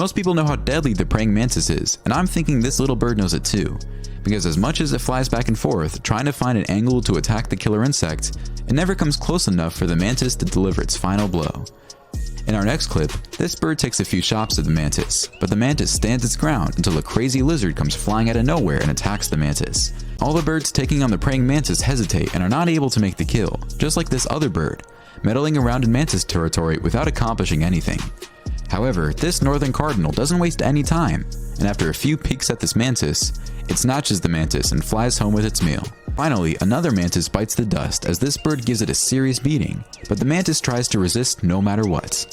Most people know how deadly the praying mantis is, and I'm thinking this little bird knows it too. Because as much as it flies back and forth, trying to find an angle to attack the killer insect, it never comes close enough for the mantis to deliver its final blow. In our next clip, this bird takes a few shots at the mantis, but the mantis stands its ground until a crazy lizard comes flying out of nowhere and attacks the mantis. All the birds taking on the praying mantis hesitate and are not able to make the kill, just like this other bird, meddling around in mantis territory without accomplishing anything. However, this northern cardinal doesn't waste any time, and after a few peeks at this mantis, it snatches the mantis and flies home with its meal. Finally, another mantis bites the dust as this bird gives it a serious beating, but the mantis tries to resist no matter what.